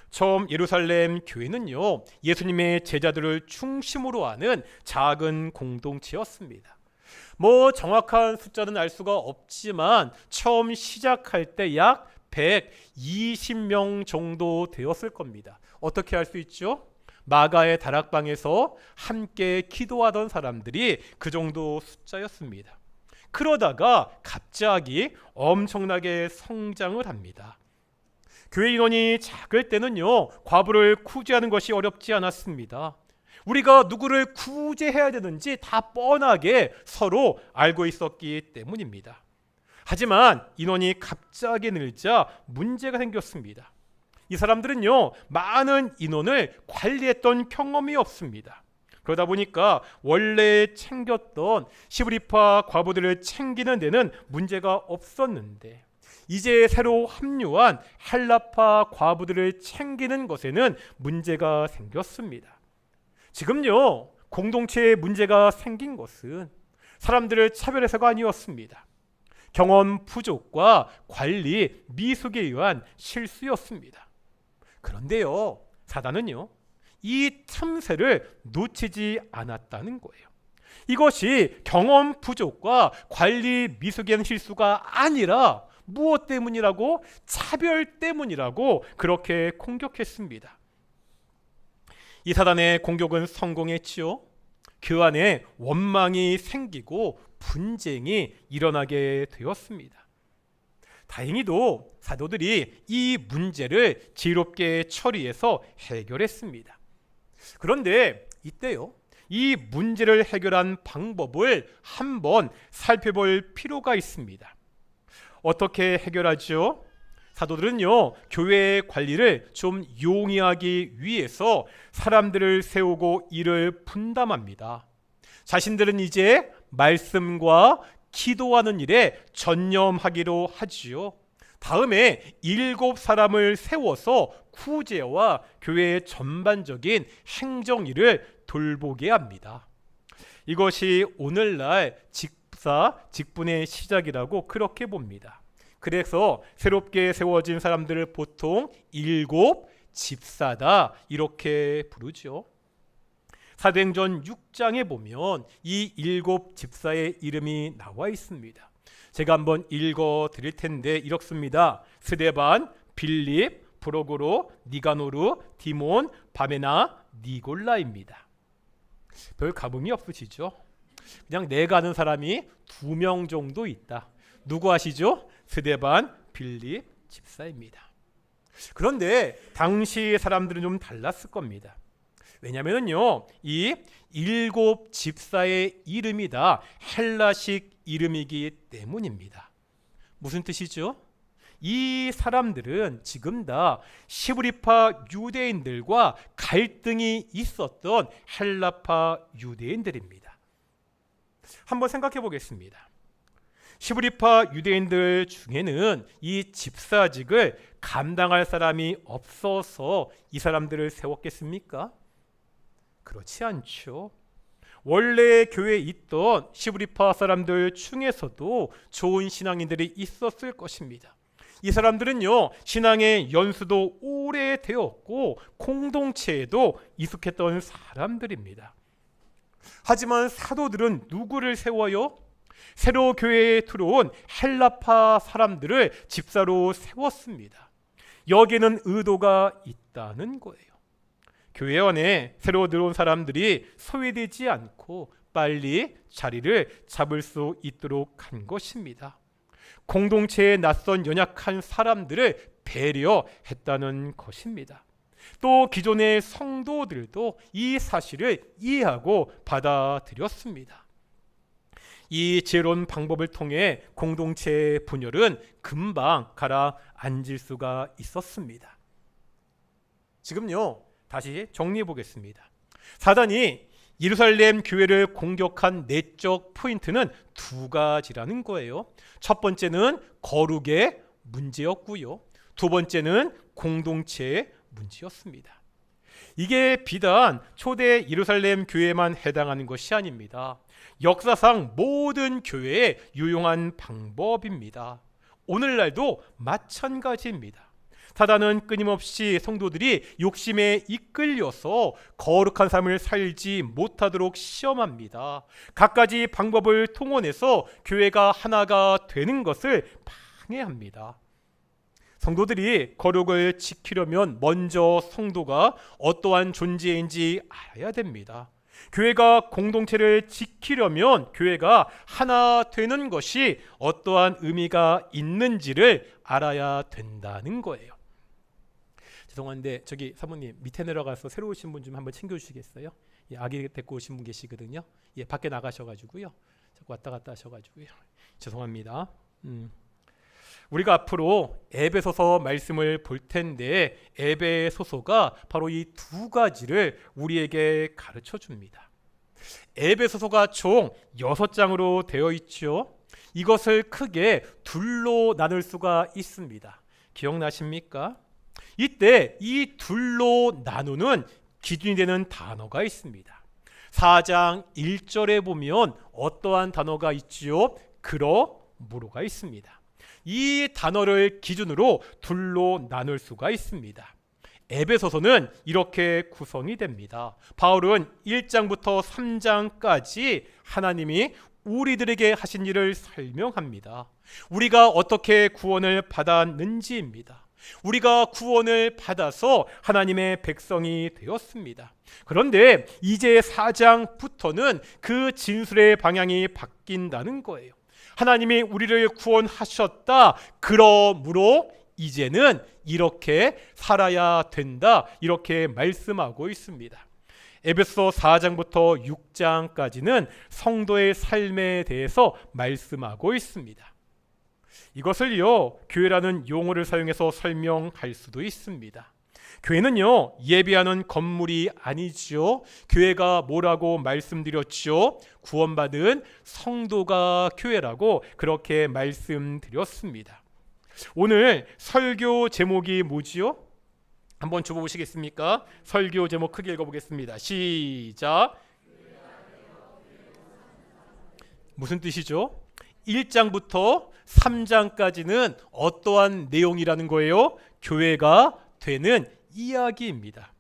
Speaker 1: 처음 예루살렘 교회는요, 예수님의 제자들을 중심으로 하는 작은 공동체였습니다. 정확한 숫자는 알 수가 없지만 처음 시작할 때 약 120명 정도 되었을 겁니다. 어떻게 알 수 있죠? 마가의 다락방에서 함께 기도하던 사람들이 그 정도 숫자였습니다. 그러다가 갑자기 엄청나게 성장을 합니다. 교회 인원이 작을 때는요, 과부를 구제하는 것이 어렵지 않았습니다. 우리가 누구를 구제해야 되는지 다 뻔하게 서로 알고 있었기 때문입니다. 하지만 인원이 갑자기 늘자 문제가 생겼습니다. 이 사람들은요, 많은 인원을 관리했던 경험이 없습니다. 그러다 보니까 원래 챙겼던 시브리파 과부들을 챙기는 데는 문제가 없었는데 이제 새로 합류한 헬라파 과부들을 챙기는 것에는 문제가 생겼습니다. 지금요, 공동체에 문제가 생긴 것은 사람들을 차별해서가 아니었습니다. 경험 부족과 관리 미숙에 의한 실수였습니다. 그런데요, 사단은요, 이 틈새를 놓치지 않았다는 거예요. 이것이 경험 부족과 관리 미숙에 의한 실수가 아니라 무엇 때문이라고? 차별 때문이라고 그렇게 공격했습니다. 이 사단의 공격은 성공했지요. 그 안에 원망이 생기고 분쟁이 일어나게 되었습니다. 다행히도 사도들이 이 문제를 지혜롭게 처리해서 해결했습니다. 그런데 이때요, 이 문제를 해결한 방법을 한번 살펴볼 필요가 있습니다. 어떻게 해결하죠? 사도들은요, 교회의 관리를 좀 용이하기 위해서 사람들을 세우고 일을 분담합니다. 자신들은 이제 말씀과 기도하는 일에 전념하기로 하지요. 다음에 7사람을 세워서 구제와 교회의 전반적인 행정일을 돌보게 합니다. 이것이 오늘날 직분의 시작이라고 그렇게 봅니다. 그래서 새롭게 세워진 사람들을 보통 7집사다 이렇게 부르죠. 사도행전 6장에 보면 이 7집사의 이름이 나와 있습니다. 제가 한번 읽어 드릴 텐데 이렇습니다. 스데반, 빌립, 프로고로, 니가노르, 디몬, 바메나, 니골라입니다. 별 감흥이 없으시죠? 그냥 내가 아는 사람이 2명 정도 있다. 누구 아시죠? 스데반, 빌립 집사입니다. 그런데 당시 사람들은 좀 달랐을 겁니다. 왜냐하면요, 이 7집사의 이름이 다 헬라식 이름이기 때문입니다. 무슨 뜻이죠? 이 사람들은 지금 다 시브리파 유대인들과 갈등이 있었던 헬라파 유대인들입니다. 한번 생각해 보겠습니다. 시브리파 유대인들 중에는 이 집사직을 감당할 사람이 없어서 이 사람들을 세웠겠습니까? 그렇지 않죠. 원래 교회에 있던 시브리파 사람들 중에서도 좋은 신앙인들이 있었을 것입니다. 이 사람들은요, 신앙의 연수도 오래되었고 공동체에도 익숙했던 사람들입니다. 하지만 사도들은 누구를 세워요? 새로 교회에 들어온 헬라파 사람들을 집사로 세웠습니다. 여기에는 의도가 있다는 거예요. 교회 안에 새로 들어온 사람들이 소외되지 않고 빨리 자리를 잡을 수 있도록 한 것입니다. 공동체에 낯선 연약한 사람들을 배려했다는 것입니다. 또 기존의 성도들도 이 사실을 이해하고 받아들였습니다. 이 지혜로운 방법을 통해 공동체의 분열은 금방 가라앉을 수가 있었습니다. 지금요, 다시 정리해 보겠습니다. 사단이 예루살렘 교회를 공격한 내적 포인트는 2가지라는 거예요. 첫 번째는 거룩의 문제였고요. 두 번째는 공동체의 문제였습니다. 이게 비단 초대 예루살렘 교회만 해당하는 것이 아닙니다. 역사상 모든 교회에 유용한 방법입니다. 오늘날도 마찬가지입니다. 사단은 끊임없이 성도들이 욕심에 이끌려서 거룩한 삶을 살지 못하도록 시험합니다. 갖가지 방법을 동원해서 교회가 하나가 되는 것을 방해합니다. 성도들이 거룩을 지키려면 먼저 성도가 어떠한 존재인지 알아야 됩니다. 교회가 공동체를 지키려면 교회가 하나 되는 것이 어떠한 의미가 있는지를 알아야 된다는 거예요. 죄송한데 저기 사모님 밑에 내려가서 새로 오신 분 좀 한번 챙겨주시겠어요? 예, 아기 데리고 오신 분 계시거든요. 예, 밖에 나가셔가지고요. 자꾸 왔다 갔다 하셔가지고요. 죄송합니다. 우리가 앞으로 에베소서 말씀을 볼 텐데 에베소서가 바로 이 2가지를 우리에게 가르쳐 줍니다. 에베소서가 총 6장으로 되어 있죠. 이것을 크게 둘로 나눌 수가 있습니다. 기억나십니까? 이때 이 둘로 나누는 기준이 되는 단어가 있습니다. 4장 1절에 보면 어떠한 단어가 있지요? 그러 무로가 있습니다. 이 단어를 기준으로 둘로 나눌 수가 있습니다. 에베소서는 이렇게 구성이 됩니다. 바울은 1장부터 3장까지 하나님이 우리들에게 하신 일을 설명합니다. 우리가 어떻게 구원을 받았는지입니다. 우리가 구원을 받아서 하나님의 백성이 되었습니다. 그런데 이제 4장부터는 그 진술의 방향이 바뀐다는 거예요. 하나님이 우리를 구원하셨다. 그러므로 이제는 이렇게 살아야 된다. 이렇게 말씀하고 있습니다. 에베소 4장부터 6장까지는 성도의 삶에 대해서 말씀하고 있습니다. 이것을요, 교회라는 용어를 사용해서 설명할 수도 있습니다. 교회는요, 예배하는 건물이 아니죠. 교회가 뭐라고 말씀드렸죠? 구원받은 성도가 교회라고 그렇게 말씀드렸습니다. 오늘 설교 제목이 뭐지요? 한번 줘보시겠습니까? 설교 제목 크게 읽어보겠습니다. 시작. 무슨 뜻이죠? 1장부터 3장까지는 어떠한 내용이라는 거예요? 교회가 되는 이야기입니다.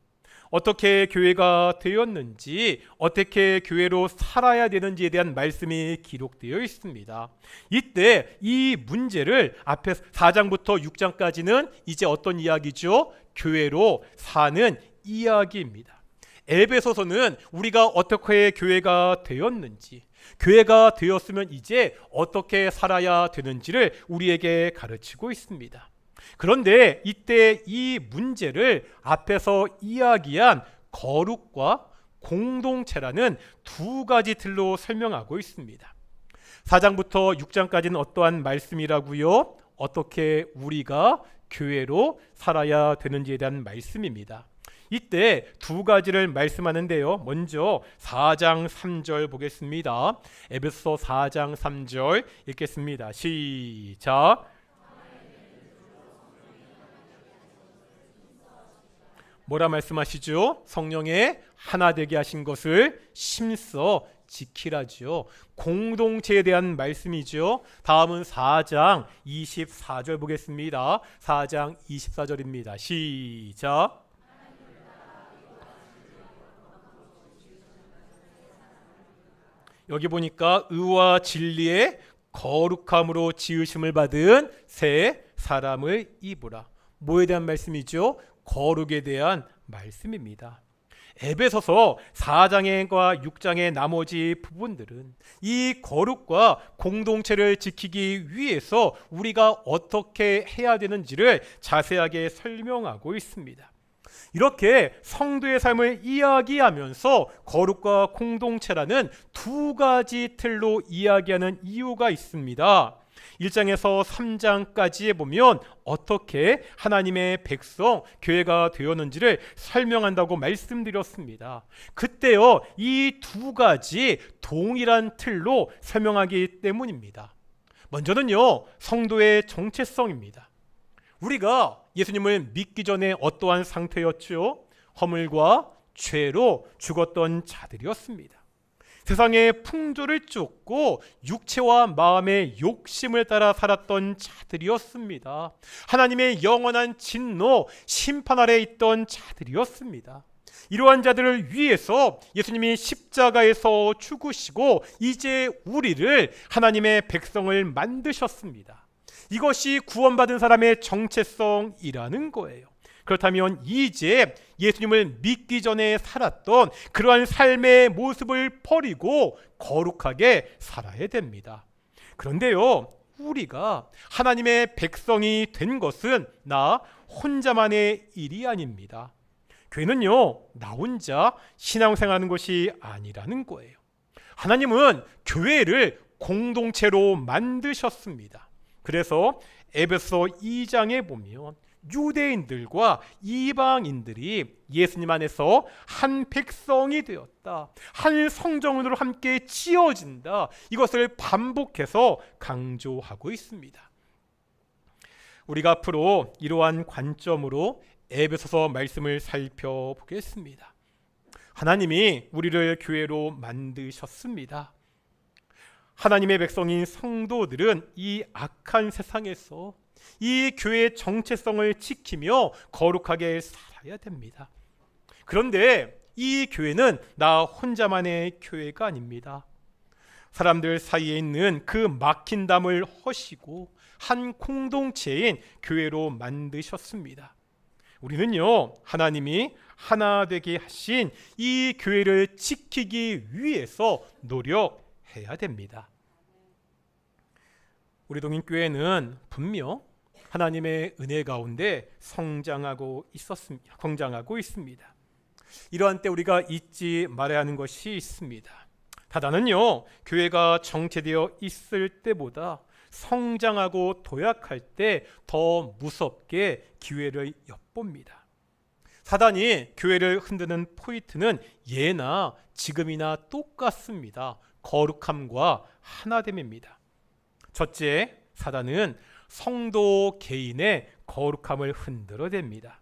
Speaker 1: 어떻게 교회가 되었는지, 어떻게 교회로 살아야 되는지에 대한 말씀이 기록되어 있습니다. 이때 이 문제를 앞에 4장부터 6장까지는 이제 어떤 이야기죠? 교회로 사는 이야기입니다. 에베소서는 우리가 어떻게 교회가 되었는지, 교회가 되었으면 이제 어떻게 살아야 되는지를 우리에게 가르치고 있습니다. 그런데 이때 이 문제를 앞에서 이야기한 거룩과 공동체라는 두 가지 틀로 설명하고 있습니다. 4장부터 6장까지는 어떠한 말씀이라고요? 어떻게 우리가 교회로 살아야 되는지에 대한 말씀입니다. 이때 두 가지를 말씀하는데요. 먼저 4장 3절 보겠습니다. 에베소 4장 3절 읽겠습니다. 시작. 뭐라 말씀하시죠? 성령의 하나 되게 하신 것을 심써 지키라죠. 공동체에 대한 말씀이죠. 다음은 4장 24절 보겠습니다. 4장 24절입니다. 시작. 여기 보니까 의와 진리의 거룩함으로 지으심을 받은 새 사람을 입으라. 뭐에 대한 말씀이죠? 거룩에 대한 말씀입니다. 에베소서 4장과 6장의 나머지 부분들은 이 거룩과 공동체를 지키기 위해서 우리가 어떻게 해야 되는지를 자세하게 설명하고 있습니다. 이렇게 성도의 삶을 이야기하면서 거룩과 공동체라는 두 가지 틀로 이야기하는 이유가 있습니다. 1장에서 3장까지에 보면 어떻게 하나님의 백성, 교회가 되었는지를 설명한다고 말씀드렸습니다. 그때요, 이 두 가지 동일한 틀로 설명하기 때문입니다. 먼저는요, 성도의 정체성입니다. 우리가 예수님을 믿기 전에 어떠한 상태였죠? 허물과 죄로 죽었던 자들이었습니다. 세상의 풍조를 쫓고 육체와 마음의 욕심을 따라 살았던 자들이었습니다. 하나님의 영원한 진노, 심판 아래 있던 자들이었습니다. 이러한 자들을 위해서 예수님이 십자가에서 죽으시고 이제 우리를 하나님의 백성을 만드셨습니다. 이것이 구원받은 사람의 정체성이라는 거예요. 그렇다면 이제 예수님을 믿기 전에 살았던 그러한 삶의 모습을 버리고 거룩하게 살아야 됩니다. 그런데요, 우리가 하나님의 백성이 된 것은 나 혼자만의 일이 아닙니다. 교회는요, 나 혼자 신앙생활하는 것이 아니라는 거예요. 하나님은 교회를 공동체로 만드셨습니다. 그래서 에베소 2장에 보면 유대인들과 이방인들이 예수님 안에서 한 백성이 되었다, 한 성전으로 함께 지어진다, 이것을 반복해서 강조하고 있습니다. 우리가 앞으로 이러한 관점으로 에베소서 말씀을 살펴보겠습니다. 하나님이 우리를 교회로 만드셨습니다. 하나님의 백성인 성도들은 이 악한 세상에서 이 교회의 정체성을 지키며 거룩하게 살아야 됩니다. 그런데 이 교회는 나 혼자만의 교회가 아닙니다. 사람들 사이에 있는 그 막힌 담을 허시고 한 공동체인 교회로 만드셨습니다. 우리는요, 하나님이 하나 되게 하신 이 교회를 지키기 위해서 노력해야 됩니다. 우리 동인교회는 분명 하나님의 은혜 가운데 성장하고 있습니다. 이러한 때 우리가 잊지 말아야 하는 것이 있습니다. 다단은요, 교회가 정체되어 있을 때보다 성장하고 도약할 때 더 무섭게 기회를 엿봅니다. 사단이 교회를 흔드는 포인트는 예나 지금이나 똑같습니다. 거룩함과 하나됨입니다. 첫째, 사단은 성도 개인의 거룩함을 흔들어댑니다.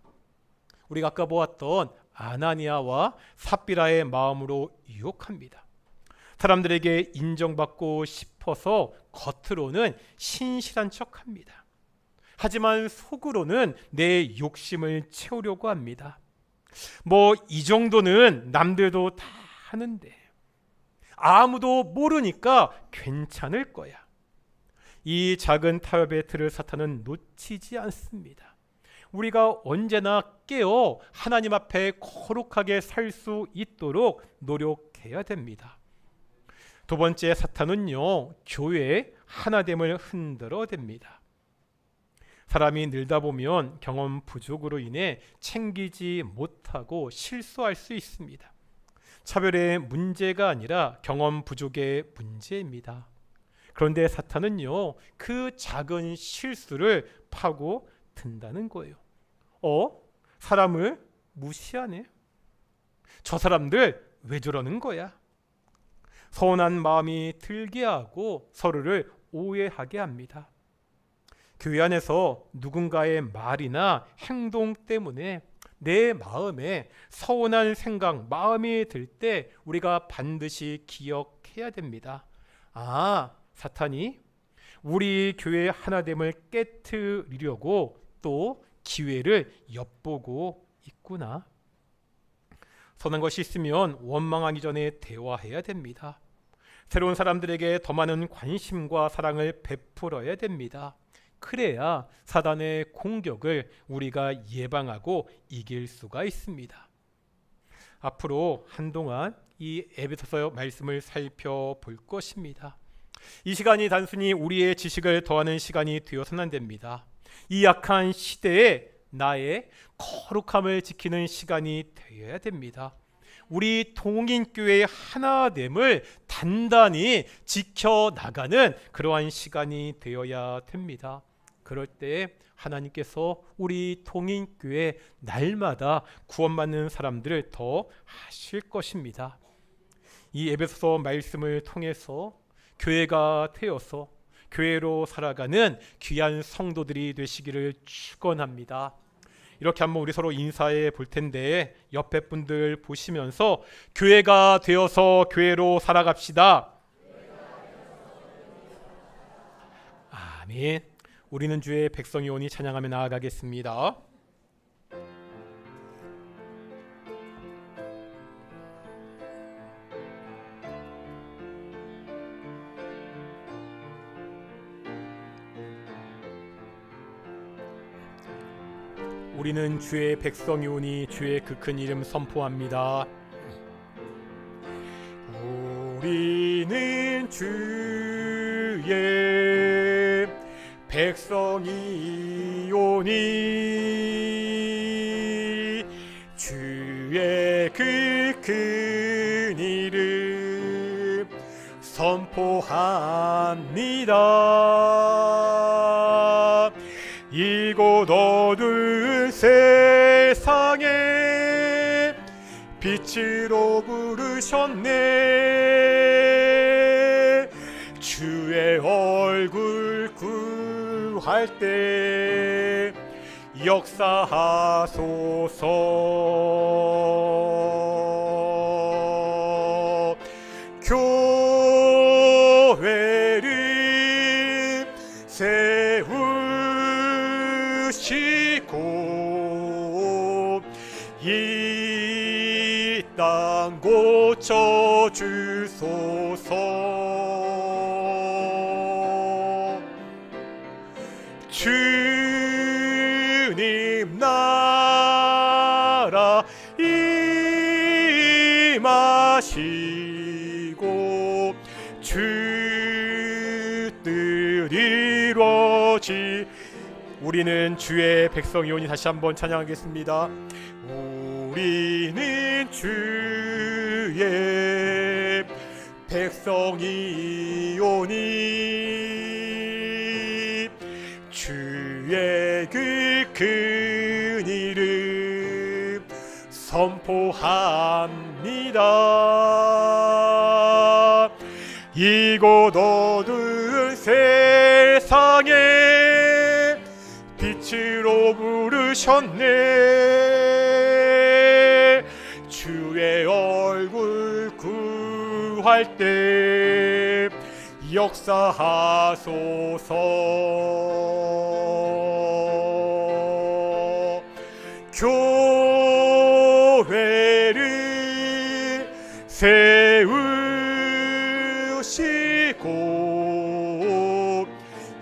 Speaker 1: 우리가 아까 보았던 아나니아와 삽비라의 마음으로 유혹합니다. 사람들에게 인정받고 싶어서 겉으로는 신실한 척합니다. 하지만 속으로는 내 욕심을 채우려고 합니다. 뭐 이 정도는 남들도 다 하는데 아무도 모르니까 괜찮을 거야. 이 작은 타협의 틀을 사탄은 놓치지 않습니다. 우리가 언제나 깨어 하나님 앞에 거룩하게 살 수 있도록 노력해야 됩니다. 두 번째, 사탄은요, 교회의 하나됨을 흔들어댑니다. 사람이 늘다 보면 경험 부족으로 인해 챙기지 못하고 실수할 수 있습니다. 차별의 문제가 아니라 경험 부족의 문제입니다. 그런데 사탄은요, 그 작은 실수를 파고 든다는 거예요. 사람을 무시하네. 저 사람들 왜 저러는 거야? 서운한 마음이 들게 하고 서로를 오해하게 합니다. 교회 안에서 누군가의 말이나 행동 때문에 내 마음에 서운한 생각, 마음이 들 때 우리가 반드시 기억해야 됩니다. 사탄이 우리 교회의 하나됨을 깨트리려고 또 기회를 엿보고 있구나. 선한 것이 있으면 원망하기 전에 대화해야 됩니다. 새로운 사람들에게 더 많은 관심과 사랑을 베풀어야 됩니다. 그래야 사단의 공격을 우리가 예방하고 이길 수가 있습니다. 앞으로 한동안 이 에베소서 말씀을 살펴볼 것입니다. 이 시간이 단순히 우리의 지식을 더하는 시간이 되어서는 안 됩니다. 이 약한 시대에 나의 거룩함을 지키는 시간이 되어야 됩니다. 우리 동인교회의 하나됨을 단단히 지켜나가는 그러한 시간이 되어야 됩니다. 그럴 때 하나님께서 우리 동인교회 날마다 구원받는 사람들을 더 하실 것입니다. 이 에베소서 말씀을 통해서 교회가 되어서 교회로 살아가는 귀한 성도들이 되시기를 축원합니다. 이렇게 한번 우리 서로 인사해 볼 텐데 옆에 분들 보시면서 교회가 되어서 교회로 살아갑시다. 아멘. 우리는 주의 백성이 오니 찬양하며 나아가겠습니다. 우리는 주의 백성이 오니 주의 그 큰 이름 선포합니다. 우리는 주의 백성이 오니 주의 그 큰 이름 선포합니다. 이곳 어두운 세상에 빛으로 부르셨네. 주의 얼굴 구할 때 역사하소서. 교회 세우시고 이 땅 고쳐 주소서. 주님 나라 임하시고 주 뜻 이루어지. 우리는 주의 백성이오니 다시 한번 찬양하겠습니다. 우리는 주의 백성이오니 주의 그 큰 이름 선포합니다. 이곳 어두운 세상에 빛으로 부르셨네. 주의 얼굴 구할 때 역사하소서. 교회를 세우시고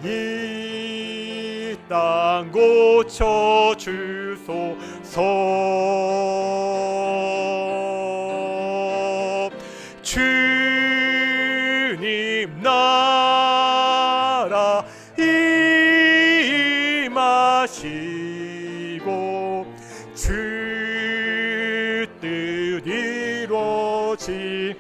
Speaker 1: 이 땅 고쳐 주소서. 주님 나라 임하시고 주 뜻 이루어지.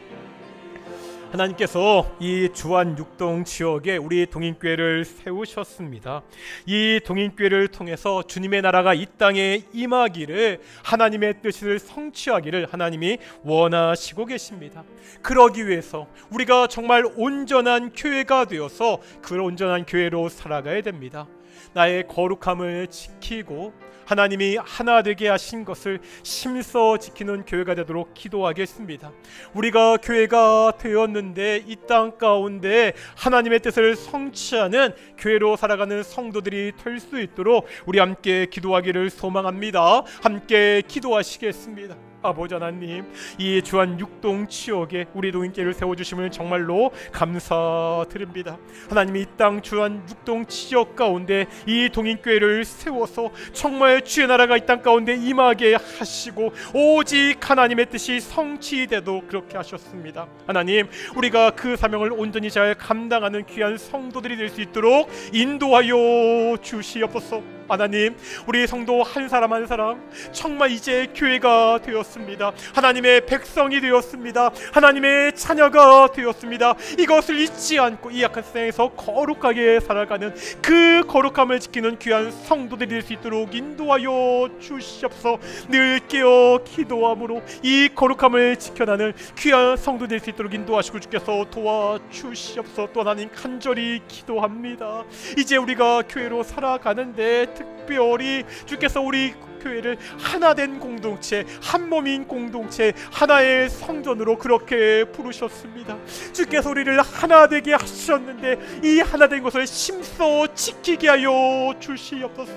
Speaker 1: 하나님께서 이 주안 육동 지역에 우리 동인교회를 세우셨습니다. 이 동인교회를 통해서 주님의 나라가 이 땅에 임하기를, 하나님의 뜻을 성취하기를 하나님이 원하시고 계십니다. 그러기 위해서 우리가 정말 온전한 교회가 되어서 그 온전한 교회로 살아가야 됩니다. 나의 거룩함을 지키고 하나님이 하나 되게 하신 것을 심써 지키는 교회가 되도록 기도하겠습니다. 우리가 교회가 되었는데 이 땅 가운데 하나님의 뜻을 성취하는 교회로 살아가는 성도들이 될 수 있도록 우리 함께 기도하기를 소망합니다. 함께 기도하시겠습니다. 아버지 하나님, 이 주안 육동 지역에 우리 동인교회를 세워주심을 정말로 감사드립니다. 하나님이 이 땅 주안 육동 지역 가운데 이 동인교회를 세워서 정말 주의 나라가 이 땅 가운데 임하게 하시고 오직 하나님의 뜻이 성취되도록 그렇게 하셨습니다. 하나님, 우리가 그 사명을 온전히 잘 감당하는 귀한 성도들이 될 수 있도록 인도하여 주시옵소서. 하나님, 우리 성도 한 사람 한 사람 정말 이제 교회가 되었습니다. 하나님의 백성이 되었습니다. 하나님의 자녀가 되었습니다. 이것을 잊지 않고 이 약한 세상에서 거룩하게 살아가는 그 거룩함을 지키는 귀한 성도들이 될 수 있도록 인도하여 주시옵소서. 늘 깨어 기도함으로 이 거룩함을 지켜나는 귀한 성도들이 될 수 있도록 인도하시고 주께서 도와주시옵소서. 또 하나님, 간절히 기도합니다. 이제 우리가 교회로 살아가는데 특별히 주께서 우리 교회를 하나된 공동체, 한 몸인 공동체, 하나의 성전으로 그렇게 부르셨습니다. 주께서 우리를 하나 되게 하셨는데 이 하나된 것을 심써 지키게 하여 주시옵소서.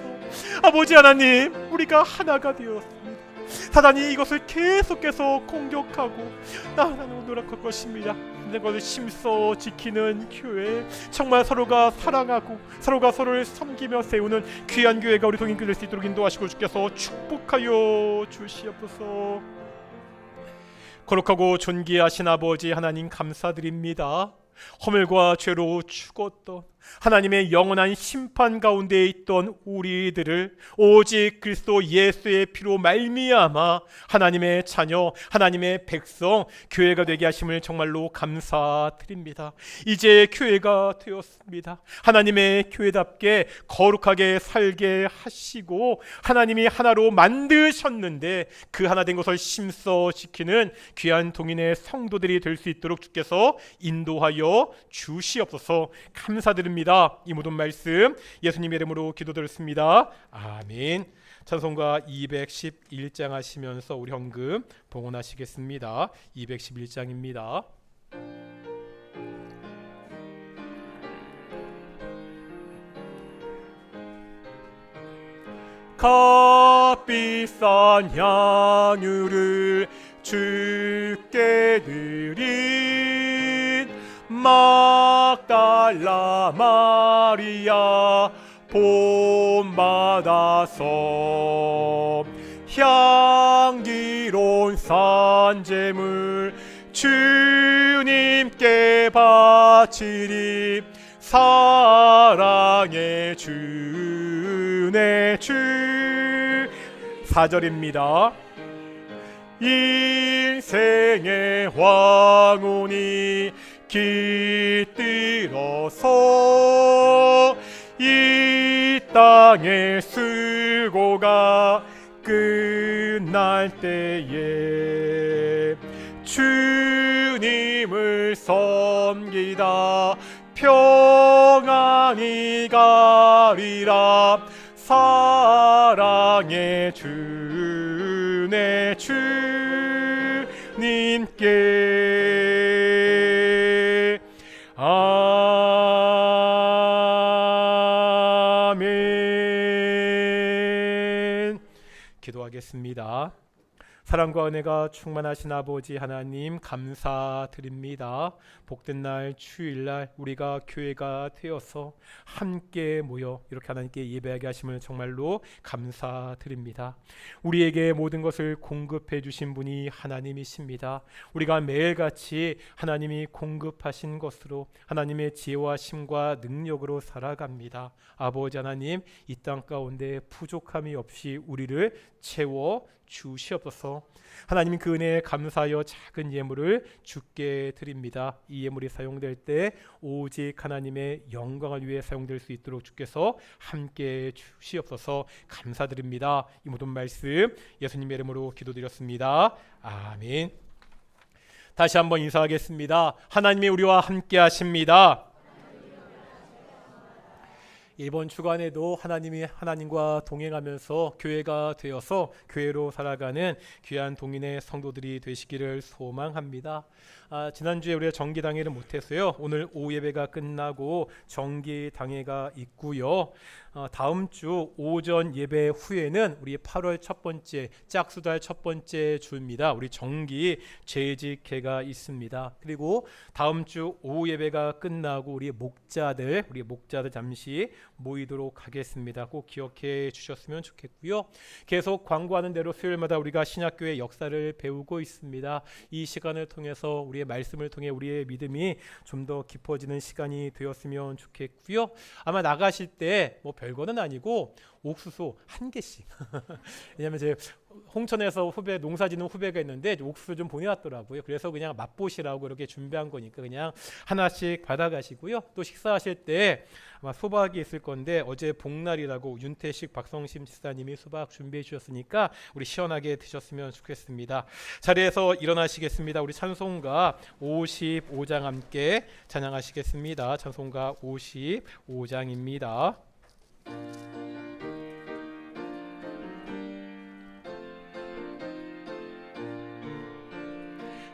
Speaker 1: 아버지 하나님, 우리가 하나가 되었습니다. 사단이 이것을 계속해서 공격하고 하나님을 노력할 것입니다. 그것을 심써 지키는 교회, 정말 서로가 사랑하고 서로가 서로를 섬기며 세우는 귀한 교회가 우리 동인교회 될 수 있도록 인도하시고 주께서 축복하여 주시옵소서. 거룩하고 존귀하신 아버지 하나님, 감사드립니다. 허물과 죄로 죽었던 하나님의 영원한 심판 가운데 있던 우리들을 오직 그리스도 예수의 피로 말미암아 하나님의 자녀, 하나님의 백성, 교회가 되게 하심을 정말로 감사드립니다. 이제 교회가 되었습니다. 하나님의 교회답게 거룩하게 살게 하시고 하나님이 하나로 만드셨는데 그 하나 된 것을 심써 지키는 귀한 동인의 성도들이 될 수 있도록 주께서 인도하여 주시옵소서. 감사드립니다. 이 모든 말씀 예수님의 이름으로 기도드렸습니다. 아멘. 찬송가 211장 하시면서 우리 헌금 봉헌하시겠습니다. 211장입니다. 값비싼 향유를 주께 드린 막달라 마리아 본받아서 향기로운 산제물 주님께 바치리 사랑의 주네 주 4절입니다. 인생의 황혼이 깃들어서 이 땅의 수고가 끝날 때에 주님을 섬기다 평안히 가리라 사랑의 주네 주님께 아멘. 기도하겠습니다. 사랑과 은혜가 충만하신 아버지 하나님 감사드립니다. 복된 날 주일날 우리가 교회가 되어서 함께 모여 이렇게 하나님께 예배하게 하심을 정말로 감사드립니다. 우리에게 모든 것을 공급해 주신 분이 하나님이십니다. 우리가 매일같이 하나님이 공급하신 것으로 하나님의 지혜와 힘과 능력으로 살아갑니다. 아버지 하나님, 이 땅 가운데 부족함이 없이 우리를 채워 주시옵소서. 하나님, 그 은혜에 감사하여 작은 예물을 주께 드립니다. 이 예물이 사용될 때 오직 하나님의 영광을 위해 사용될 수 있도록 주께서 함께 주시옵소서. 감사드립니다. 이 모든 말씀 예수님의 이름으로 기도드렸습니다. 아멘. 다시 한번 인사하겠습니다. 하나님이 우리와 함께 하십니다. 이번 주간에도 하나님과 동행하면서 교회가 되어서 교회로 살아가는 귀한 동인의 성도들이 되시기를 소망합니다. 지난주에 우리가 정기 당회를 못했어요. 오늘 오후 예배가 끝나고 정기 당회가 있고요. 다음 주 오전 예배 후에는 우리 8월 첫 번째 짝수달 첫 번째 주입니다. 우리 정기 재직회가 있습니다. 그리고 다음 주 오후 예배가 끝나고 우리 목자들 잠시 모이도록 하겠습니다. 꼭 기억해 주셨으면 좋겠고요. 계속 광고하는 대로 수요일마다 우리가 신약교회 역사를 배우고 있습니다. 이 시간을 통해서 우리의 말씀을 통해 우리의 믿음이 좀 더 깊어지는 시간이 되었으면 좋겠고요. 아마 나가실 때 뭐 별거는 아니고 옥수수 한 개씩 왜냐면 제 홍천에서 농사짓는 후배가 있는데 옥수수 좀 보내왔더라고요. 그래서 그냥 맛보시라고 이렇게 준비한 거니까 그냥 하나씩 받아가시고요. 또 식사하실 때 아마 수박이 있을 건데 어제 복날이라고 윤태식 박성심 지사님이 수박 준비해 주셨으니까 우리 시원하게 드셨으면 좋겠습니다. 자리에서 일어나시겠습니다. 우리 찬송가 55장 함께 찬양하시겠습니다. 찬송가 55장입니다.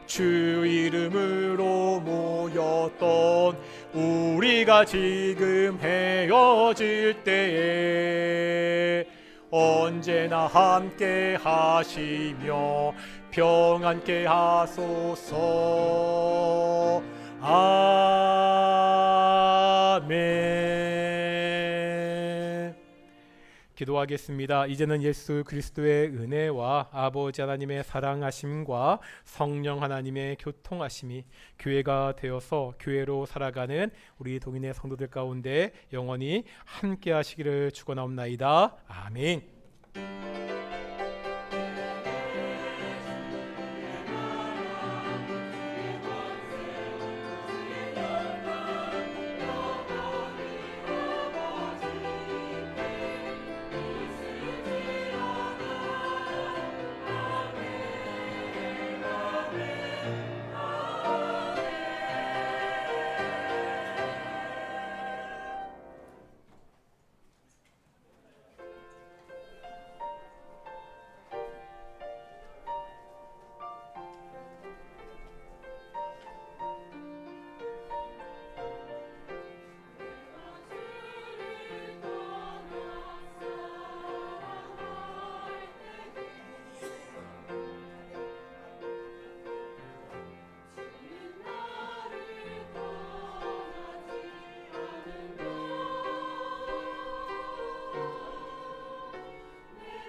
Speaker 1: 주 이름으로 모였던 우리가 지금 헤어질 때에 언제나 함께 하시며 평안케 하소서. 아멘. 기도하겠습니다. 이제는 예수 그리스도의 은혜와 아버지 하나님의 사랑하심과 성령 하나님의 교통하심이 교회가 되어서 교회로 살아가는 우리 동인의 성도들 가운데 영원히 함께 하시기를 축원하옵나이다. 아멘.